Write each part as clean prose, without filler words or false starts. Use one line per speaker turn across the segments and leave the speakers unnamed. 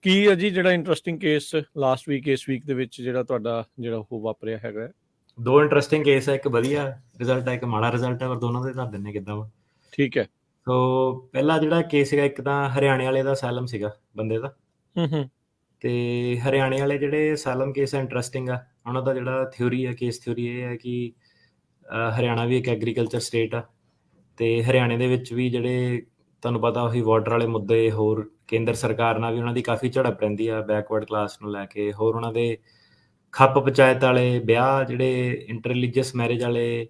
ਕੀ ਹੈ ਜੀ ਜਿਹੜਾ ਇੰਟਰਸਟਿੰਗ ਕੇਸ ਲਾਸਟ ਵੀਕ ਇਸ ਵੀਕ ਦੇ ਵਿੱਚ ਜਿਹੜਾ ਤੁਹਾਡਾ ਜਿਹੜਾ ਉਹ ਵਾਪਰਿਆ ਹੈਗਾ?
ਦੋ ਇੰਟਰਸਟਿੰਗ ਕੇਸ ਹੈ, ਇੱਕ ਵਧੀਆ ਰਿਜ਼ਲਟ ਹੈ, ਇੱਕ ਮਾੜਾ ਰਿਜ਼ਲਟ ਹੈ, ਪਰ ਦੋਨੋਂ ਦੇ ਦੱਸ ਦਿੰਨੇ ਕਿੱਦਾਂ ਵਾ।
ਠੀਕ ਹੈ।
ਸੋ ਪਹਿਲਾ ਜਿਹੜਾ ਕੇਸ ਸੀਗਾ, ਇੱਕ ਤਾਂ ਹਰਿਆਣੇ ਵਾਲੇ ਦਾ ਅਸਾਈਲਮ ਸੀਗਾ ਬੰਦੇ ਦਾ।
ਹੂੰ।
ਤੇ ਹਰਿਆਣੇ ਵਾਲੇ ਜਿਹੜੇ ਅਸਾਈਲਮ ਕੇਸ ਹੈ ਇੰਟਰਸਟਿੰਗ ਆ। ਉਹਨਾਂ ਦਾ ਜਿਹੜਾ ਥਿਊਰੀ ਹੈ, ਕੇਸ ਥਿਊਰੀ ਇਹ ਹੈ ਕਿ ਹਰਿਆਣਾ ਵੀ ਇੱਕ ਐਗਰੀਕਲਚਰ ਸਟੇਟ ਆ, ਤੇ ਹਰਿਆਣੇ ਦੇ ਵਿੱਚ ਵੀ ਜਿਹੜੇ ਤੁਹਾਨੂੰ ਪਤਾ ਉਹੀ ਵਾਟਰ ਵਾਲੇ ਮੁੱਦੇ, ਹੋਰ ਕੇਂਦਰ ਸਰਕਾਰ ਨਾਲ ਵੀ ਉਹਨਾਂ ਦੀ ਕਾਫੀ ਝੜਪ ਰਹਿੰਦੀ ਆ ਬੈਕਵਰਡ ਕਲਾਸ ਨੂੰ ਲੈ ਕੇ, ਹੋਰ ਉਹਨਾਂ ਦੇ ਖੱਪ ਪੰਚਾਇਤ ਵਾਲੇ ਵਿਆਹ ਜਿਹੜੇ ਇੰਟਰ ਰਿਲੀਜੀਅਸ ਮੈਰਿਜ ਵਾਲੇ,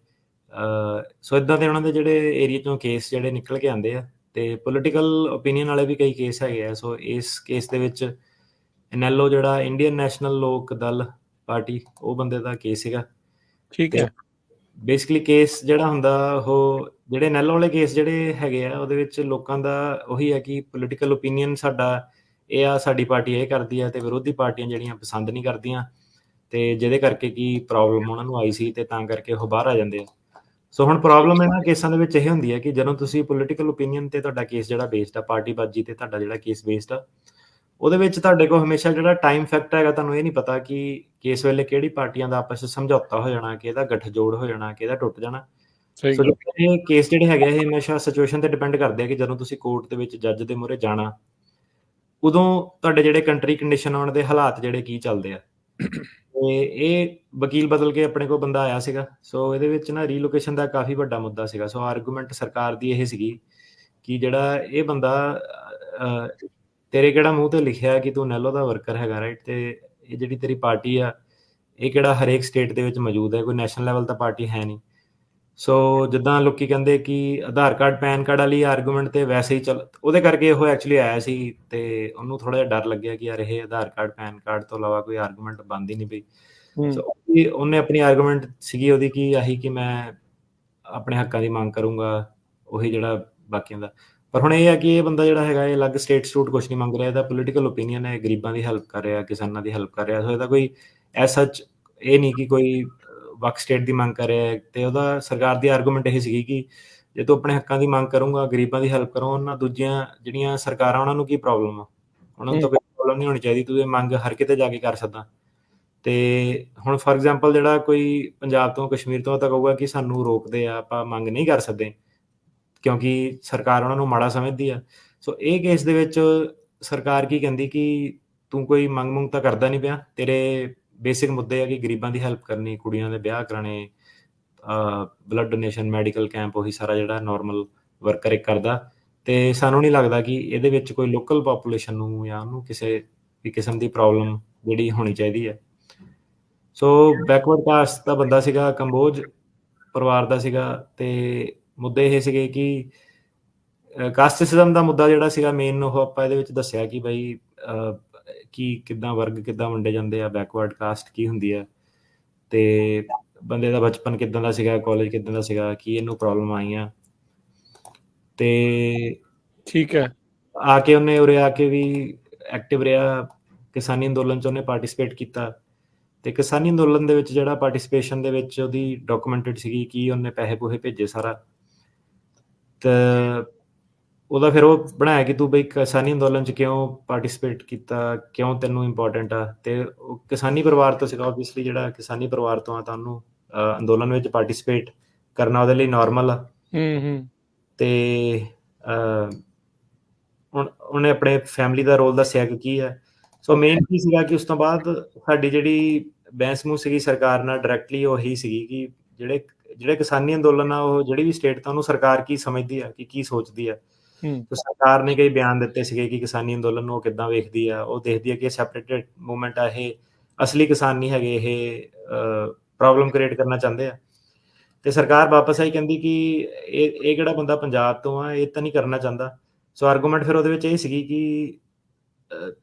ਸੋ ਇੱਦਾਂ ਦੇ ਉਹਨਾਂ ਦੇ ਜਿਹੜੇ ਏਰੀਆ ਚੋਂ ਕੇਸ ਜਿਹੜੇ ਨਿਕਲ ਕੇ ਆਉਂਦੇ ਆ, ਤੇ ਪੋਲੀਟੀਕਲ ਓਪੀਨੀਅਨ ਵਾਲੇ ਵੀ ਕਈ ਕੇਸ ਹੈਗੇ ਆ। ਸੋ ਇਸ ਕੇਸ ਦੇ ਵਿੱਚ ਇਨੈਲੋ ਜਿਹੜਾ ਇੰਡੀਅਨ ਨੈਸ਼ਨਲ ਲੋਕ ਦਲ ਪਾਰਟੀ, ਉਹ ਬੰਦੇ ਦਾ ਕੇਸ ਸੀਗਾ।
ਠੀਕ
ਤੇ
ਹੈ।
ਬੇਸਿਕਲੀ ਕੇਸ ਜਿਹੜਾ ਹੁੰਦਾ ਉਹ ਜਿਹੜੇ ਇਨੈਲੋ ਵਾਲੇ ਕੇਸ ਜਿਹੜੇ ਹੈਗੇ ਆ, ਉਹਦੇ ਵਿੱਚ ਲੋਕਾਂ ਦਾ ਉਹੀ ਹੈ ਕਿ ਪੋਲੀਟੀਕਲ ਓਪੀਨੀਅਨ ਸਾਡਾ ਇਹ ਆ, ਸਾਡੀ ਪਾਰਟੀ ਇਹ ਕਰਦੀ ਆ, ਤੇ ਵਿਰੋਧੀ ਪਾਰਟੀਆਂ ਜਿਹੜੀਆਂ ਪਸੰਦ ਨਹੀਂ ਕਰਦੀਆਂ, ਤੇ ਜਿਹਦੇ ਕਰਕੇ ਕੀ ਪ੍ਰੋਬਲਮ ਉਹਨਾਂ ਨੂੰ ਆਈ ਸੀ, ਤੇ ਤਾਂ ਕਰਕੇ ਉਹ ਬਾਹਰ ਆ ਜਾਂਦੇ ਆ। ਸੋ ਹੁਣ ਪ੍ਰੋਬਲਮ ਇਹਨਾਂ ਕੇਸਾਂ ਦੇ ਵਿੱਚ ਇਹ ਹੁੰਦੀ ਹੈ ਕਿ ਜਦੋਂ ਤੁਸੀਂ ਪੋਲੀਟੀਕਲ ਓਪੀਨੀਅਨ ਤੇ ਤੁਹਾਡਾ ਕੇਸ ਜਿਹੜਾ ਬੇਸਡ ਆ, ਪਾਰਟੀਬਾਜ਼ੀ ਤੇ ਤੁਹਾਡਾ ਜਿਹੜਾ ਕੇਸ ਬੇਸਡ ਆ, ਉਹਦੇ ਵਿੱਚ ਤੁਹਾਡੇ ਕੋਲ ਹਮੇਸ਼ਾ ਜਿਹੜਾ ਟਾਈਮ ਫੈਕਟਰ ਹੈਗਾ, ਤੁਹਾਨੂੰ ਇਹ ਨਹੀਂ ਪਤਾ ਕਿ ਕੇਸ ਵੇਲੇ ਕਿਹੜੀ ਪਾਰਟੀਆਂ ਦਾ ਆਪਸ 'ਚ ਸਮਝੌਤਾ ਹੋ ਜਾਣਾ, ਕਿਹਦਾ ਗੱਠਜੋੜ ਹੋ ਜਾਣਾ, ਕਿਹਦਾ ਟੁੱਟ ਜਾਣਾ।
ਸਹੀ
ਸੋ
ਗੱਲ।
ਇਹ ਕੇਸ ਜਿਹੜੇ ਹੈਗੇ ਇਹ ਹਮੇਸ਼ਾ ਸਿਚੁਏਸ਼ਨ ਤੇ ਡਿਪੈਂਡ ਕਰਦੇ ਆ ਕਿ ਜਦੋਂ ਤੁਸੀਂ ਕੋਰਟ ਦੇ ਵਿੱਚ ਜੱਜ ਦੇ ਮੂਹਰੇ ਜਾਣਾ, ਉਦੋਂ ਤੁਹਾਡੇ ਜਿਹੜੇ ਕੰਟਰੀ ਕੰਡੀਸ਼ਨ ਆਉਣ ਦੇ ਹਾਲਾਤ ਜਿਹੜੇ ਕੀ ਚੱਲਦੇ ਆ। ਤੇ ਇਹ ਵਕੀਲ ਬਦਲ ਕੇ ਆਪਣੇ ਕੋਲ ਬੰਦਾ ਆਇਆ ਸੀਗਾ। ਸੋ ਇਹਦੇ ਵਿੱਚ ਨਾ ਰੀਲੋਕੇਸ਼ਨ ਦਾ ਕਾਫੀ ਵੱਡਾ ਮੁੱਦਾ ਸੀਗਾ। ਸੋ ਆਰਗੂਮੈਂਟ ਸਰਕਾਰ ਦੀ ਇਹ ਸੀਗੀ ਕਿ ਜਿਹੜਾ ਇਹ ਬੰਦਾ ਤੇਰੇ ਕਿਹੜਾ ਮੂੰਹ ਤੇ ਲਿਖਿਆ ਕਿ ਤੂੰ ਨੈਲੋ ਦਾ ਵਰਕਰ ਹੈਗਾ, ਰਾਈਟ? ਤੇ ਇਹ ਜਿਹੜੀ ਤੇਰੀ ਪਾਰਟੀ ਆ, ਇਹ ਕਿਹੜਾ ਹਰੇਕ ਸਟੇਟ ਦੇ ਵਿੱਚ ਮੌਜੂਦ ਹੈ, ਕੋਈ ਨੈਸ਼ਨਲ ਲੈਵਲ ਤਾਂ ਪਾਰਟੀ ਹੈ ਨਹੀਂ। ਸੋ ਜਿੱਦਾਂ ਲੋਕੀ ਕਹਿੰਦੇ ਕਿ ਆਧਾਰ ਕਾਰਡ ਪੈਨ ਕਾਰਡ ਵਾਲੀ ਆਰਗੂਮੈਂਟ ਤੇ ਵੈਸੇ ਹੀ ਚੱਲ, ਉਹਦੇ ਕਰਕੇ ਉਹ ਐਕਚੁਅਲੀ ਆਇਆ ਸੀ, ਤੇ ਉਹਨੂੰ ਥੋੜਾ ਜਿਹਾ ਡਰ ਲੱਗਿਆ ਕਿ ਯਾਰ ਇਹ ਆਧਾਰ ਕਾਰਡ ਪੈਨ ਕਾਰਡ ਤੋਂ ਇਲਾਵਾ ਕੋਈ ਆਰਗੂਮੈਂਟ ਬਣਦੀ ਨਹੀਂ ਪਈ। ਸੋ ਉਹਨੇ ਆਪਣੀ ਆਰਗੂਮੈਂਟ ਸੀਗੀ ਉਹਦੀ ਕਿ ਆਹੀ ਕਿ ਮੈਂ ਆਪਣੇ ਹੱਕਾਂ ਦੀ ਮੰਗ ਕਰੂੰਗਾ, ਉਹੀ ਜਿਹੜਾ ਬਾਕੀਆਂ ਦਾ। ਪਰ ਹੁਣ ਇਹ ਹੈ ਕਿ ਇਹ ਬੰਦਾ ਜਿਹੜਾ ਹੈਗਾ, ਇਹ ਅਲੱਗ ਸਟੇਟ ਸਟੂਟ ਕੁਛ ਨਹੀਂ ਮੰਗ ਰਿਹਾ, ਇਹਦਾ ਪੋਲੀਟੀਕਲ ਓਪੀਨੀਅਨ ਹੈ, ਗਰੀਬਾਂ ਦੀ ਹੈਲਪ ਕਰ ਰਿਹਾ, ਕਿਸਾਨਾਂ ਦੀ ਹੈਲਪ ਕਰ ਰਿਹਾ। ਸੋ ਇਹਦਾ ਕੋਈ ਐਸ ਸੱਚ ਇਹ ਨਹੀਂ ਕਿ ਕੋਈ ਵੱਖ ਸਟੇਟ ਦੀ ਮੰਗ ਕਰ ਰਿਹਾ ਹੈ। ਤੇ ਉਹਦਾ ਸਰਕਾਰ ਦੀ ਆਰਗੂਮੈਂਟ ਇਹ ਸੀਗੀ ਕਿ ਜੇ ਤੂੰ ਆਪਣੇ ਹੱਕਾਂ ਦੀ ਮੰਗ ਕਰੂੰਗਾ, ਗਰੀਬਾਂ ਦੀ ਹੈਲਪ ਕਰੋ, ਉਹਨਾਂ ਦੂਜੀਆਂ ਜਿਹੜੀਆਂ ਸਰਕਾਰਾਂ ਉਹਨਾਂ ਨੂੰ ਕੀ ਪ੍ਰੋਬਲਮ ਆ, ਉਹਨਾਂ ਨੂੰ ਤਾਂ ਕੋਈ ਪ੍ਰੋਬਲਮ ਨਹੀਂ ਹੋਣੀ ਚਾਹੀਦੀ, ਤੂੰ ਇਹ ਮੰਗ ਹਰ ਕਿਤੇ ਜਾ ਕੇ ਕਰ ਸਕਦਾ। ਤੇ ਹੁਣ ਫੋਰ ਐਗਜ਼ਾਮਪਲ ਜਿਹੜਾ ਕੋਈ ਪੰਜਾਬ ਤੋਂ ਕਸ਼ਮੀਰ ਤੋਂ ਤਾਂ ਕਹੂਗਾ ਕਿ ਸਾਨੂੰ ਰੋਕਦੇ ਆ, ਆਪਾਂ ਮੰਗ ਨਹੀਂ ਕਰ ਸਕਦੇ ਕਿਉਂਕਿ ਸਰਕਾਰ ਉਹਨਾਂ ਨੂੰ ਮਾੜਾ ਸਮਝਦੀ ਆ। ਸੋ ਇਹ ਕੇਸ ਦੇ ਵਿੱਚ ਸਰਕਾਰ ਕੀ ਕਹਿੰਦੀ ਕਿ ਤੂੰ ਕੋਈ ਮੰਗ ਮੁੰਗ ਤਾਂ ਕਰਦਾ ਨਹੀਂ ਪਿਆ, ਤੇਰੇ ਬੇਸਿਕ ਮੁੱਦੇ ਆ ਕਿ ਗਰੀਬਾਂ ਦੀ ਹੈਲਪ ਕਰਨੀ, ਕੁੜੀਆਂ ਦੇ ਵਿਆਹ ਕਰਾਣੇ, ਬਲੱਡ ਡੋਨੇਸ਼ਨ, ਮੈਡੀਕਲ ਕੈਂਪ, ਉਹੀ ਸਾਰਾ ਜਿਹੜਾ ਨਾਰਮਲ ਵਰਕਰ ਇੱਕ ਕਰਦਾ। ਤੇ ਸਾਨੂੰ ਨਹੀਂ ਲੱਗਦਾ ਕਿ ਇਹਦੇ ਵਿੱਚ ਕੋਈ ਲੋਕਲ ਪਾਪੂਲੇਸ਼ਨ ਨੂੰ ਜਾਂ ਉਹਨੂੰ ਕਿਸੇ ਵੀ ਕਿਸਮ ਦੀ ਪ੍ਰੋਬਲਮ ਜਿਹੜੀ ਹੋਣੀ ਚਾਹੀਦੀ ਹੈ। ਸੋ ਬੈਕਵਰਡ ਕਾਸਟ ਦਾ ਬੰਦਾ ਸੀਗਾ, ਕੰਬੋਜ ਪਰਿਵਾਰ ਦਾ ਸੀਗਾ, ਤੇ ਮੁੱਦੇ ਇਹ ਸੀਗੇ ਕਿ ਕਾਸਟਿਜ਼ਮ ਦਾ ਮੁੱਦਾ ਜਿਹੜਾ ਸੀਗਾ ਮੇਨ, ਉਹ ਆਪਾਂ ਇਹਦੇ ਵਿੱਚ ਦੱਸਿਆ ਕਿ ਬਈ ਕੀ ਕਿੱਦਾਂ ਵਰਗ ਕਿੱਦਾਂ ਵੰਡੇ ਜਾਂਦੇ ਆ, ਬੈਕਵਰਡ ਕਾਸਟ ਕੀ ਹੁੰਦੀ ਹੈ, ਤੇ ਬੰਦੇ ਦਾ ਬਚਪਨ ਕਿੱਦਾਂ ਦਾ ਸੀਗਾ, ਕਾਲਜ ਕਿੱਦਾਂ ਦਾ ਸੀਗਾ, ਕੀ ਇਹਨੂੰ ਪ੍ਰੋਬਲਮ ਆਈਆਂ। ਤੇ
ਠੀਕ ਹੈ।
ਆ ਕੇ ਉਹਨੇ ਉਰੇ ਆ ਕੇ ਵੀ ਐਕਟਿਵ ਰਿਹਾ, ਕਿਸਾਨੀ ਅੰਦੋਲਨ 'ਚ ਉਹਨੇ ਪਾਰਟੀਸਪੇਟ ਕੀਤਾ, ਤੇ ਕਿਸਾਨੀ ਅੰਦੋਲਨ ਦੇ ਵਿੱਚ ਜਿਹੜਾ ਪਾਰਟੀਸਪੇਸ਼ਨ ਦੇ ਵਿੱਚ ਉਹਦੀ ਡਾਕੂਮੈਂਟਡ ਸੀਗੀ ਕਿ ਉਹਨੇ ਪੈਸੇ ਪੂਸੇ ਭੇਜੇ ਸਾਰਾ। ਤੇ ਉਹਦਾ ਫਿਰ ਉਹ ਬਣਾਇਆ ਕਿ ਤੂੰ ਬਈ ਕਿਸਾਨੀ ਅੰਦੋਲਨ 'ਚ ਕਿਉਂ ਪਾਰਟੀਸਪੇਟ ਕੀਤਾ, ਕਿਉਂ ਤੈਨੂੰ ਇੰਪੋਰਟੈਂਟ ਆ। ਤੇ ਉਹ ਕਿਸਾਨੀ ਪਰਿਵਾਰ ਤੋਂ ਸੀਗਾ, ਓਬਵੀਅਸਲੀ ਜਿਹੜਾ ਕਿਸਾਨੀ ਪਰਿਵਾਰ ਤੋਂ ਆ ਤਾਂ ਉਹਨੂੰ ਅੰਦੋਲਨ ਵਿੱਚ ਪਾਰਟੀਸਪੇਟ ਕਰਨਾ ਉਹਦੇ ਲਈ ਨਾਰਮਲ ਆ। ਤੇ ਉਹਨੇ ਆਪਣੇ ਫੈਮਿਲੀ ਦਾ ਰੋਲ ਦੱਸਿਆ ਕਿ ਕੀ ਹੈ। ਸੋ ਮੇਨ ਕੀ ਸੀਗਾ ਕਿ ਉਸ ਤੋਂ ਬਾਅਦ ਸਾਡੀ ਜਿਹੜੀ ਬਹਿਸ ਮੂਹ ਸੀਗੀ ਸਰਕਾਰ ਨਾਲ ਡਾਇਰੈਕਟਲੀ ਉਹੀ ਸੀਗੀ ਕਿ ਜਿਹੜੇ ਕਿਸਾਨੀ ਅੰਦੋਲਨ ਆ, ਉਹ ਜਿਹੜੀ ਵੀ ਸਟੇਟ ਤਾਂ ਉਹਨੂੰ ਸਰਕਾਰ ਕੀ ਸਮਝਦੀ ਆ, ਕਿ ਕੀ ਸੋਚਦੀ ਆ। ਤੇ ਸਰਕਾਰ ਨੇ ਕਈ ਬਿਆਨ ਦਿੱਤੇ ਸੀਗੇ ਕਿ ਕਿਸਾਨੀ ਅੰਦੋਲਨ ਨੂੰ ਉਹ ਕਿੱਦਾਂ ਵੇਖਦੀ ਆ। ਉਹ ਦੇਖਦੀ ਆ ਕਿ ਸੈਪਰੇਟਡ ਮੂਵਮੈਂਟ ਆ, ਇਹ ਅਸਲੀ ਕਿਸਾਨ ਨਹੀਂ ਹੈਗੇ, ਇਹ ਪ੍ਰੋਬਲਮ ਕ੍ਰੀਏਟ ਕਰਨਾ ਚਾਹੁੰਦੇ ਆ। ਤੇ ਸਰਕਾਰ ਵਾਪਸ ਆਈ, ਕਹਿੰਦੀ ਕਿ ਇਹ ਕਿਹੜਾ ਬੰਦਾ ਪੰਜਾਬ ਤੋਂ ਆ, ਇਹ ਤਾਂ ਨਹੀਂ ਕਰਨਾ ਚਾਹੁੰਦਾ। ਸੋ ਆਰਗੂਮੈਂਟ ਫਿਰ ਉਹਦੇ ਵਿੱਚ ਇਹ ਸੀਗੀ ਕਿ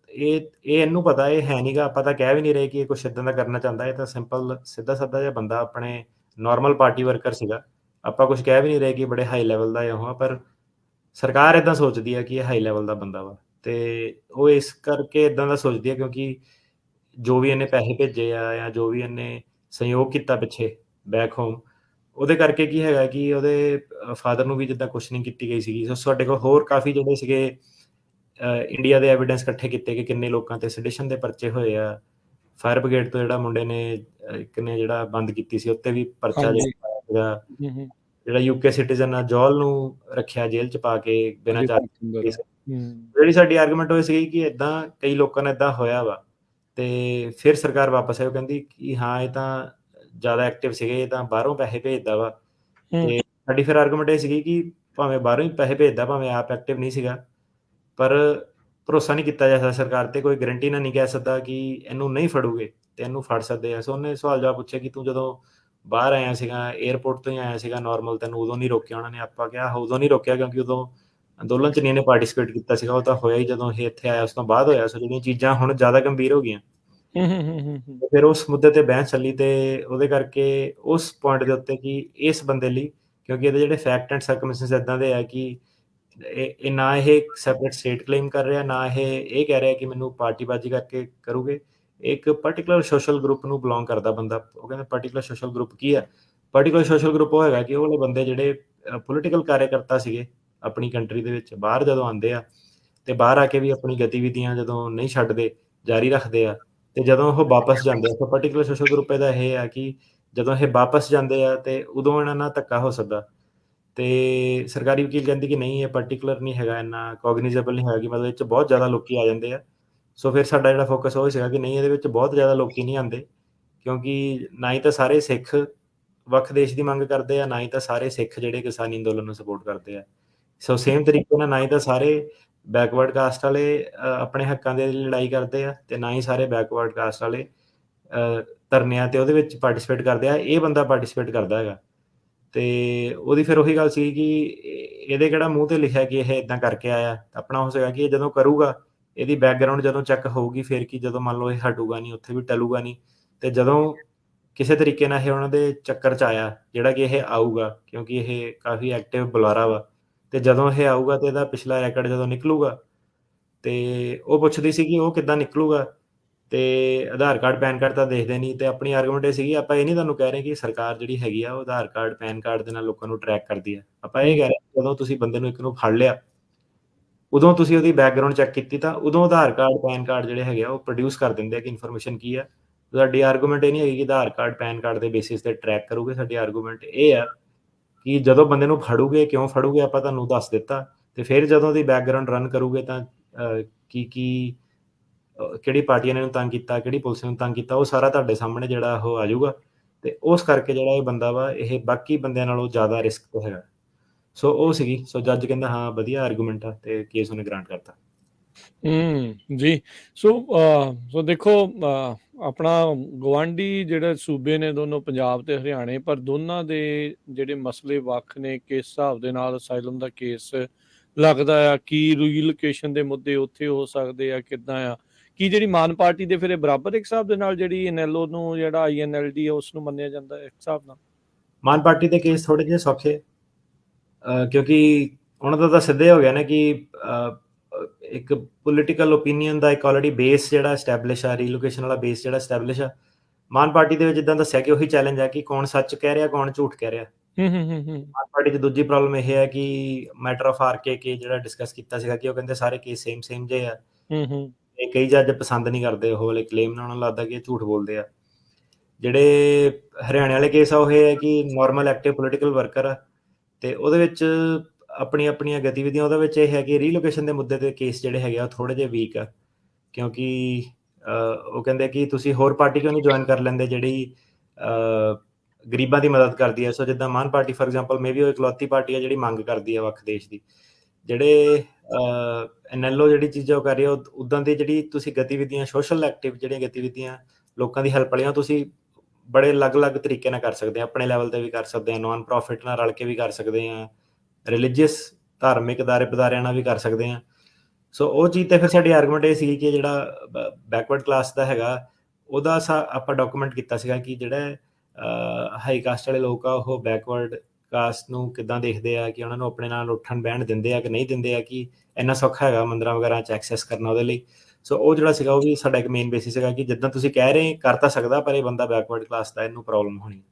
ਇਹ ਇਹਨੂੰ ਪਤਾ ਇਹ ਹੈ ਨਹੀਂਗਾ, ਆਪਾਂ ਤਾਂ ਕਹਿ ਵੀ ਨਹੀਂ ਰਹੇ ਕਿ ਇਹ ਕੁਛ ਇੱਦਾਂ ਦਾ ਕਰਨਾ ਚਾਹੁੰਦਾ, ਇਹ ਤਾਂ ਸਿੰਪਲ ਸਿੱਧਾ ਸਾਦਾ ਜਿਹਾ ਬੰਦਾ ਆਪਣੇ ਨਾਰਮਲ ਪਾਰਟੀ ਵਰਕਰ ਸੀਗਾ। ਆਪਾਂ ਕੁਛ ਕਹਿ ਵੀ ਨਹੀਂ ਰਹੇ ਕਿ ਬੜੇ ਹਾਈ ਲੈਵਲ ਦਾ ਉਹ ਆ, ਪਰ ਸਰਕਾਰ ਇੱਦਾਂ ਸੋਚਦੀ ਆ ਕਿ ਇਹ ਹਾਈ ਲੈਵਲ ਦਾ ਬੰਦਾ ਵਾ। ਤੇ ਉਹ ਇਸ ਕਰਕੇ ਇੱਦਾਂ ਦਾ ਸੋਚਦੀ ਆ ਕਿਉਂਕਿ ਜੋ ਵੀ ਇਹਨੇ ਪੈਸੇ ਭੇਜੇ ਆ ਜਾਂ ਜੋ ਵੀ ਇਹਨੇ ਸਹਿਯੋਗ ਕੀਤਾ ਪਿੱਛੇ ਬੈਕ ਹੋਮ, ਉਹਦੇ ਕਰਕੇ ਕੀ ਹੈਗਾ ਕਿ ਉਹਦੇ ਫਾਦਰ ਨੂੰ ਵੀ ਜਿੱਦਾਂ ਕੁਛ ਨਹੀਂ ਕੀਤੀ ਗਈ ਸੀਗੀ। ਸੋ ਸਾਡੇ ਕੋਲ ਹੋਰ ਕਾਫੀ ਜਿਹੜੇ ਸੀਗੇ ਇੰਡੀਆ ਦੇ ਐਵੀਡੈਂਸ ਇਕੱਠੇ ਕੀਤੇ ਕਿ ਕਿੰਨੇ ਲੋਕਾਂ ਤੇ ਸੈਡੀਸ਼ਨ ਦੇ ਪਰਚੇ ਹੋਏ ਆ। ਫਾਇਰ ਬ੍ਰਿਗੇਡ ਤੋਂ ਜਿਹੜਾ ਮੁੰਡੇ ਨੇ ਇੱਕ ਨੇ ਜਿਹੜਾ ਬੰਦ ਕੀਤੀ ਸੀ ਉੱਤੇ ਵੀ ਪਰਚਾ
ਹਾਂਜੀ।
ਜਿਹੜਾ
ਹੂੰ।
ਜਿਹੜਾ ਯੂਕੇ ਸਿਟੀਜ਼ਨ ਆ ਜੌਲ ਨੂੰ ਰੱਖਿਆ ਜੇਲ੍ਹ 'ਚ ਪਾ ਕੇ ਬਿਨਾਂ
ਹਰਦੀਪ
ਚਾਰਜ।
ਸਿੰਘ ਹੂੰ।
ਜਿਹੜੀ ਸਾਡੀ ਆਰਗੂਮੈਂਟ ਹੋਈ ਸੀਗੀ ਕਿ ਏਦਾਂ ਕਈ ਲੋਕਾਂ ਨਾਲ ਏਦਾਂ ਹੋਇਆ ਵਾ, ਤੇ ਫਿਰ ਸਰਕਾਰ ਵਾਪਸ ਆਈ, ਉਹ ਕਹਿੰਦੀ ਕਿ ਹਾਂ ਇਹ ਤਾਂ ਜ਼ਿਆਦਾ ਐਕਟਿਵ ਸੀਗੇ, ਇਹ ਤਾਂ ਬਾਹਰੋਂ ਪੈਸੇ ਭੇਜਦਾ ਵਾ। ਤੇ ਸਾਡੀ ਫਿਰ ਆਰਗੂਮੈਂਟ ਇਹ ਸੀਗੀ ਕਿ ਭਾਵੇਂ ਬਾਹਰੋਂ ਹੀ ਪੈਸੇ ਭੇਜਦਾ, ਭਾਵੇਂ ਆਪ ਐਕਟਿਵ ਨਹੀਂ ਸੀਗਾ, ਪਰ ਭਰੋਸਾ ਨਹੀਂ ਕੀਤਾ ਜਾ ਸਕਦਾ ਸਰਕਾਰ ਤੇ, ਕੋਈ ਗਰੰਟੀ ਨਾਲ ਨਹੀਂ ਕਹਿ ਸਕਦਾ ਕਿ ਇਹਨੂੰ ਨਹੀਂ ਫੜੂਗੇ ਤੇ ਇਹਨੂੰ ਫੜ ਸਕਦੇ ਆ। ਸੋ ਉਹਨੇ ਸਵਾਲ ਜਵਾਬ ਪੁੱਛਿਆ ਕਿ ਤੂੰ ਜਦੋਂ ਬਾਹਰ ਆਇਆ ਸੀਗਾ, 에ਅਰਪੋਰਟ ਤੋਂ ਹੀ ਆਇਆ ਸੀਗਾ ਨਾਰਮਲ, ਤੈਨੂੰ ਉਦੋਂ ਨਹੀਂ ਰੋਕਿਆ ਉਹਨਾਂ ਨੇ? ਆਪਾਂ ਕਿਹਾ ਉਦੋਂ ਨਹੀਂ ਰੋਕਿਆ ਕਿਉਂਕਿ ਉਦੋਂ ਅੰਦੋਲਨ 'ਚ ਨਹੀਂ ਇਹਨੇ ਪਾਰਟੀਸਪੇਟ ਕੀਤਾ ਸੀਗਾ, ਉਹ ਤਾਂ ਹੋਇਆ ਹੀ ਜਦੋਂ ਇਹ ਇੱਥੇ ਆਇਆ ਉਸ ਤੋਂ ਬਾਅਦ ਹੋਇਆ। ਸੋ ਜਿਹੜੀਆਂ ਚੀਜ਼ਾਂ ਹੁਣ ਜ਼ਿਆਦਾ ਗੰਭੀਰ ਹੋ ਗਈਆਂ। ਤੇ ਫਿਰ ਉਸ ਮੁੱਦੇ ਤੇ ਬਹਿਸ ਚੱਲੀ ਤੇ ਉਹਦੇ ਕਰਕੇ ਉਸ ਪੁਆਇੰਟ ਦੇ ਉੱਤੇ ਕਿ ਇਸ ਬੰਦੇ ਲਈ, ਕਿਉਂਕਿ ਇਹਦੇ ਜਿਹੜੇ ਫੈਕਟ ਐਂਡ ਸਰਕਮਸਟੈਂਸ ਇਦਾਂ ਦੇ ਆ ਕਿ ਇਹ ਨਾ ਇਹ ਸੈਪਰੇਟ ਸਟੇਟ ਕਲੇਮ ਕਰ ਰਿਹਾ, ਨਾ ਇਹ ਕਹਿ ਰਿਹਾ ਕਿ ਮੈਨੂੰ ਪਾਰਟੀਬਾਜ਼ੀ ਕਰਕੇ ਕਰੂਗੇ। ਇੱਕ ਪਾਰਟਿਕੂਲਰ ਸੋਸ਼ਲ ਗਰੁੱਪ ਨੂੰ ਬਿਲੋਂਗ ਕਰਦਾ ਬੰਦਾ। ਉਹ ਕਹਿੰਦਾ ਪਾਰਟਿਕੂਲਰ ਸੋਸ਼ਲ ਗਰੁੱਪ ਕੀ ਹੈ? ਪਾਰਟਿਕੂਲਰ ਸੋਸ਼ਲ ਗਰੁੱਪ ਉਹ ਹੈਗਾ ਕਿ ਉਹ ਵਾਲੇ ਬੰਦੇ ਜਿਹੜੇ ਪੋਲੀਟੀਕਲ ਕਾਰਿਆਕਰਤਾ ਸੀਗੇ ਆਪਣੀ ਕੰਟਰੀ ਦੇ ਵਿੱਚ, ਬਾਹਰ ਜਦੋਂ ਆਉਂਦੇ ਆ ਤੇ ਬਾਹਰ ਆ ਕੇ ਵੀ ਆਪਣੀ ਗਤੀਵਿਧੀਆਂ ਜਦੋਂ ਨਹੀਂ ਛੱਡਦੇ, ਜਾਰੀ ਰੱਖਦੇ ਆ, ਤੇ ਜਦੋਂ ਉਹ ਵਾਪਸ ਜਾਂਦੇ ਆ। ਤਾਂ ਪਾਰਟਿਕੂਲਰ ਸੋਸ਼ਲ ਗਰੁੱਪ ਇਹਦਾ ਇਹ ਆ ਕਿ ਜਦੋਂ ਇਹ ਵਾਪਸ ਜਾਂਦੇ ਆ ਤੇ ਉਦੋਂ ਇਹਨਾਂ ਨਾਲ ਧੱਕਾ ਹੋ ਸਕਦਾ। ਤੇ ਸਰਕਾਰੀ ਵਕੀਲ ਕਹਿੰਦੀ ਕਿ ਨਹੀਂ, ਇਹ ਪਾਰਟਿਕੂਲਰ ਨਹੀਂ ਹੈਗਾ, ਇੰਨਾ ਕੋਗਨੀਜ਼ੇਬਲ ਨਹੀਂ ਹੈਗਾ ਕਿ ਮਤਲਬ ਇਹ 'ਚ ਬਹੁਤ ਜ਼ਿਆਦਾ ਲੋਕੀ ਆ ਜਾਂਦੇ ਆ। ਸੋ ਫਿਰ ਸਾਡਾ ਜਿਹੜਾ ਫੋਕਸ ਉਹ ਸੀਗਾ ਕਿ ਨਹੀਂ, ਇਹਦੇ ਵਿੱਚ ਬਹੁਤ ਜ਼ਿਆਦਾ ਲੋਕੀ ਨਹੀਂ ਆਉਂਦੇ, ਕਿਉਂਕਿ ਨਾ ਹੀ ਤਾਂ ਸਾਰੇ ਸਿੱਖ ਵੱਖ ਦੇਸ਼ ਦੀ ਮੰਗ ਕਰਦੇ ਆ, ਨਾ ਹੀ ਤਾਂ ਸਾਰੇ ਸਿੱਖ ਜਿਹੜੇ ਕਿਸਾਨੀ ਅੰਦੋਲਨ ਨੂੰ ਸਪੋਰਟ ਕਰਦੇ ਆ। ਸੋ ਸੇਮ ਤਰੀਕੇ ਨਾਲ ਨਾ ਹੀ ਤਾਂ ਸਾਰੇ ਬੈਕਵਰਡ ਕਾਸਟ ਵਾਲੇ ਆਪਣੇ ਹੱਕਾਂ ਦੇ ਲਈ ਲੜਾਈ ਕਰਦੇ ਆ, ਤੇ ਨਾ ਹੀ ਸਾਰੇ ਬੈਕਵਰਡ ਕਾਸਟ ਵਾਲੇ ਧਰਨਿਆਂ ਤੇ ਉਹਦੇ ਵਿੱਚ ਪਾਰਟੀਸਪੇਟ ਕਰਦੇ ਆ। ਇਹ ਬੰਦਾ ਪਾਰਟੀਸਪੇਟ ਕਰਦਾ ਹੈਗਾ। ਤੇ ਉਹਦੀ ਫਿਰ ਉਹੀ ਗੱਲ ਸੀ ਕਿ ਇਹਦੇ ਕਿਹੜਾ ਮੂੰਹ ਤੇ ਲਿਖਿਆ ਕਿ ਇਹ ਇਦਾਂ ਕਰਕੇ ਆਇਆ। ਆਪਣਾ ਹੋ ਸਕਦਾ ਕਿ ਇਹ ਜਦੋਂ ਕਰੂਗਾ, ਇਹਦੀ ਬੈਕਗਰਾਉਂਡ ਜਦੋਂ ਚੈੱਕ ਹੋਊਗੀ, ਫਿਰ ਕੀ, ਜਦੋਂ ਮੰਨ ਲਓ ਇਹ ਹਟੂਗਾ ਨਹੀਂ, ਉੱਥੇ ਵੀ ਟਲੂਗਾ ਨਹੀਂ, ਤੇ ਜਦੋਂ ਕਿਸੇ ਤਰੀਕੇ ਨਾਲ ਇਹ ਉਹਨਾਂ ਦੇ ਚੱਕਰ 'ਚ ਆਇਆ, ਜਿਹੜਾ ਕਿ ਇਹ ਆਊਗਾ ਕਿਉਂਕਿ ਇਹ ਕਾਫੀ ਐਕਟਿਵ ਬੁਲਾਰਾ ਵਾ, ਤੇ ਜਦੋਂ ਇਹ ਆਊਗਾ ਤੇ ਇਹਦਾ ਪਿਛਲਾ ਰੈਕਡ ਜਦੋਂ ਨਿਕਲੂਗਾ, ਤੇ ਉਹ ਪੁੱਛਦੀ ਸੀ ਕਿ ਉਹ ਕਿੱਦਾਂ ਨਿਕਲੂਗਾ, ਤੇ ਆਧਾਰ ਕਾਰਡ ਪੈਨ ਕਾਰਡ ਤਾਂ ਦੇਖਦੇ ਨਹੀਂ। ਤੇ ਆਪਣੀ ਆਰਗੂਮੈਂਟ ਇਹ ਸੀਗੀ, ਆਪਾਂ ਇਹ ਨਹੀਂ ਤੁਹਾਨੂੰ ਕਹਿ ਰਹੇ ਕਿ ਸਰਕਾਰ ਜਿਹੜੀ ਹੈਗੀ ਆ ਉਹ ਆਧਾਰ ਕਾਰਡ ਪੈਨ ਕਾਰਡ ਦੇ ਨਾਲ ਲੋਕਾਂ ਨੂੰ ਟਰੈਕ ਕਰਦੀ ਆ। ਆਪਾਂ ਇਹ ਕਹਿ ਰਹੇ ਜਦੋਂ ਤੁਸੀਂ ਬੰਦੇ ਨੂੰ ਇੱਕ ਨੂੰ ਫੜ ਲਿਆ, ਉਦੋਂ ਤੁਸੀਂ ਉਹਦੀ ਬੈਕਗਰਾਉਂਡ ਚੈੱਕ ਕੀਤੀ, ਤਾਂ ਉਦੋਂ ਆਧਾਰ ਕਾਰਡ ਪੈਨ ਕਾਰਡ ਜਿਹੜੇ ਹੈਗੇ ਆ ਉਹ ਪ੍ਰੋਡਿਊਸ ਕਰ ਦਿੰਦੇ ਆ ਕਿ ਇਨਫੋਰਮੇਸ਼ਨ ਕੀ ਆ। ਸਾਡੀ ਆਰਗੂਮੈਂਟ ਇਹ ਨਹੀਂ ਹੈਗੀ ਕਿ ਆਧਾਰ ਕਾਰਡ ਪੈਨ ਕਾਰਡ ਦੇ ਬੇਸਿਸ ਤੇ ਟਰੈਕ ਕਰੂਗੇ। ਸਾਡੀ ਆਰਗੂਮੈਂਟ ਇਹ ਆ ਕਿ ਜਦੋਂ ਬੰਦੇ ਨੂੰ ਫੜੂਗੇ, ਕਿਉਂ ਫੜੂਗੇ ਆਪਾਂ ਤੁਹਾਨੂੰ ਦੱਸ ਦਿੱਤਾ, ਤੇ ਫਿਰ ਜਦੋਂ ਉਹਦੀ ਬੈਕਗਰਾਉਂਡ ਰਨ ਕਰੂਗੇ ਤਾਂ ਕੀ ਕਿਹੜੀ ਪਾਰਟੀਆਂ ਨੇ ਇਹਨੂੰ ਤੰਗ ਕੀਤਾ, ਕਿਹੜੀ ਪੁਲਿਸ ਨੂੰ ਤੰਗ ਕੀਤਾ, ਉਹ ਸਾਰਾ ਤੁਹਾਡੇ ਸਾਹਮਣੇ ਜਿਹੜਾ ਉਹ ਆ ਜਾਊਗਾ। ਤੇ ਉਸ ਕਰਕੇ ਜਿਹੜਾ ਇਹ ਬੰਦਾ ਵਾ, ਇਹ ਬਾਕੀ ਬੰਦਿਆਂ ਨਾਲੋਂ ਜ਼ਿਆਦਾ ਰਿਸਕ ਤੇ ਹੈਗਾ। ਸੋ ਉਹ ਸੀਗੀ। ਸੋ ਜੱਜ ਕਹਿੰਦਾ ਹਾਂ ਵਧੀਆ ਆਰਗੂਮੈਂਟ ਆ, ਤੇ ਕੇਸ ਉਹਨੇ ਗ੍ਰਾਂਟ ਕਰਤਾ।
ਜੀ। ਸੋ ਦੇਖੋ, ਆਪਣਾ ਗੁਆਂਢੀ ਜਿਹੜੇ ਸੂਬੇ ਨੇ ਦੋਨੋਂ, ਪੰਜਾਬ ਤੇ ਹਰਿਆਣੇ, ਪਰ ਦੋਨਾਂ ਦੇ ਜਿਹੜੇ ਮਸਲੇ ਵੱਖ ਨੇ। ਕਿਸ ਹਿਸਾਬ ਦੇ ਨਾਲ ਅਸਾਈਲਮ ਦਾ ਕੇਸ ਲੱਗਦਾ ਆ, ਕੀ ਰੀਲੋਕੇਸ਼ਨ ਦੇ ਮੁੱਦੇ ਉੱਥੇ ਹੋ ਸਕਦੇ ਆ, ਕਿੱਦਾਂ ਆ, ਕੀ ਜਿਹੜੀ ਮਾਨ ਪਾਰਟੀ ਦੇ ਫਿਰ ਇਹ ਬਰਾਬਰ ਇੱਕ ਹਿਸਾਬ ਦੇ ਨਾਲ ਜਿਹੜੀ NLO ਨੂੰ, ਜਿਹੜਾ INLD ਆ, ਉਸ ਨੂੰ ਮੰਨਿਆ ਜਾਂਦਾ ਇੱਕ ਹਿਸਾਬ ਨਾਲ?
ਮਾਨ ਪਾਰਟੀ ਦੇ ਕੇਸ ਥੋੜੇ ਜਿਹੇ ਸੌਖੇ, ਕਿਉਂਕਿ ਉਹਨਾਂ ਦਾ ਤਾਂ ਸਿੱਧੇ ਹੋ ਗਿਆ ਨਾ ਕਿ ਇੱਕ ਪੋਲੀਟੀਕਲ ਓਪੀਨੀਅਨ ਦਾ ਇੱਕ ਆਲਰੇਡੀ ਬੇਸ ਜਿਹੜਾ ਐਸਟੈਬਲਿਸ਼ ਆ, ਰੀਲੋਕੇਸ਼ਨ ਵਾਲਾ ਬੇਸ ਜਿਹੜਾ ਐਸਟੈਬਲਿਸ਼ ਆ। ਮਾਨ ਪਾਰਟੀ ਦੇ ਵਿੱਚ ਜਿੱਦਾਂ ਦੱਸਿਆ ਕਿ ਉਹੀ ਚੈਲੰਜ ਹੈ ਕਿ ਕੌਣ ਸੱਚ ਕਹਿ ਰਿਹਾ, ਕੌਣ ਝੂਠ ਕਹਿ ਰਿਹਾ। ਮਾਨ ਪਾਰਟੀ 'ਚ ਦੂਜੀ ਪ੍ਰੋਬਲਮ ਇਹ ਹੈ ਕਿ ਮੈਟਰ ਆਫ RKK ਜਿਹੜਾ ਡਿਸਕਸ ਕੀਤਾ ਸੀਗਾ ਕਿ ਉਹ ਕਹਿੰਦੇ ਸਾਰੇ ਕੇਸ ਸੇਮ ਜੇ ਆ, ਤੇ ਕਈ ਜੱਜ ਪਸੰਦ ਨਹੀਂ ਕਰਦੇ ਉਹ ਵਾਲੇ ਕਲੇਮ ਨਾਲ, ਉਹਨਾਂ ਨੂੰ ਲੱਗਦਾ ਕਿ ਇਹ ਝੂਠ ਬੋਲਦੇ ਆ। ਜਿਹੜੇ ਹਰਿਆਣੇ ਵਾਲੇ ਕੇਸ ਆ ਉਹ ਇਹ ਹੈ ਕਿ ਨਾਰਮਲ ਐਕਟਿਵ ਪੋਲੀਟੀਕਲ ਵਰਕਰ ਆ, ਤੇ ਉਹਦੇ ਵਿੱਚ ਆਪਣੀਆਂ ਗਤੀਵਿਧੀਆਂ, ਉਹਦੇ ਵਿੱਚ ਇਹ ਹੈ ਕਿ ਰੀਲੋਕੇਸ਼ਨ ਦੇ ਮੁੱਦੇ ਤੇ ਕੇਸ ਜਿਹੜੇ ਹੈਗੇ ਆ ਉਹ ਥੋੜੇ ਜਿਹੇ ਵੀਕ ਆ, ਕਿਉਂਕਿ ਉਹ ਕਹਿੰਦੇ ਕਿ ਤੁਸੀਂ ਹੋਰ ਪਾਰਟੀ ਕਿਉਂ ਨਹੀਂ ਜੁਆਇਨ ਕਰ ਲੈਂਦੇ ਜਿਹੜੀ ਗਰੀਬਾਂ ਦੀ ਮਦਦ ਕਰਦੀ ਹੈ। ਸੋ ਜਿੱਦਾਂ Mann party for example, maybe ਬੀ ਉਹ ਇਕਲੌਤੀ ਪਾਰਟੀ ਆ ਜਿਹੜੀ ਮੰਗ ਕਰਦੀ ਹੈ ਵੱਖ ਦੇਸ਼ ਦੀ। ਜਿਹੜੇ NLO ਜਿਹੜੀ ਚੀਜ਼ਾਂ ਉਹ ਕਰ ਰਹੀ ਆ, ਉੱਦਾਂ ਦੀ ਜਿਹੜੀ ਤੁਸੀਂ ਗਤੀਵਿਧੀਆਂ, ਸੋਸ਼ਲ ਐਕਟਿਵ ਜਿਹੜੀਆਂ ਗਤੀਵਿਧੀਆਂ ਲੋਕਾਂ ਦੀ ਹੈਲਪ ਵਾਲੀਆਂ, ਤੁਸੀਂ ਬੜੇ ਅਲੱਗ-ਅਲੱਗ ਤਰੀਕੇ ਨਾਲ ਕਰ ਸਕਦੇ ਆ। ਆਪਣੇ ਲੈਵਲ ਤੇ ਵੀ ਕਰ ਸਕਦੇ ਆ, ਨਾਨ ਪ੍ਰੋਫਿਟ ਨਾਲ ਰਲ ਕੇ ਵੀ ਕਰ ਸਕਦੇ ਆ, ਰਿਲੀਜੀਅਸ ਧਾਰਮਿਕ ਅਦਾਰਿਆਂ ਨਾਲ ਵੀ ਕਰ ਸਕਦੇ ਆ। ਸੋ ਉਹ ਚੀਜ਼ ਤੇ ਫਿਰ ਸਾਡੀ ਆਰਗੂਮੈਂਟ ਇਹ ਸੀ ਕਿ ਜਿਹੜਾ ਬੈਕਵਰਡ ਕਲਾਸ ਦਾ ਹੈਗਾ, ਉਹਦਾ ਆਪਾਂ ਡਾਕੂਮੈਂਟ ਕੀਤਾ ਸੀਗਾ ਕਿ ਜਿਹੜਾ ਹਾਈ ਕਾਸਟ ਵਾਲੇ ਲੋਕ ਆ ਉਹ ਬੈਕਵਰਡ ਕਾਸਟ ਨੂੰ ਕਿੱਦਾਂ ਦੇਖਦੇ ਆ, ਕਿ ਉਹਨਾਂ ਨੂੰ ਆਪਣੇ ਨਾਲ ਉੱਠਣ ਬਹਿਣ ਦਿੰਦੇ ਆ ਕਿ ਨਹੀਂ ਦਿੰਦੇ ਆ, ਕਿ ਇੰਨਾ ਸੌਖਾ ਹੈਗਾ ਮੰਦਰਾਂ ਵਗੈਰਾ 'ਚ ਐਕਸੈਸ ਕਰਨਾ ਉਹਦੇ ਲਈ। ਸੋ ਉਹ ਜਿਹੜਾ ਸੀਗਾ ਉਹ ਵੀ ਸਾਡਾ ਇੱਕ ਮੇਨ ਬੇਸਿਸ ਸੀਗਾ ਕਿ ਜਿੱਦਾਂ ਤੁਸੀਂ ਕਹਿ ਰਹੇ ਕਰ ਤਾਂ ਸਕਦਾ, ਪਰ ਇਹ ਬੰਦਾ ਬੈਕਵਰਡ ਕਲਾਸ ਦਾ, ਇਹਨੂੰ ਪ੍ਰੋਬਲਮ ਹੋਣੀ।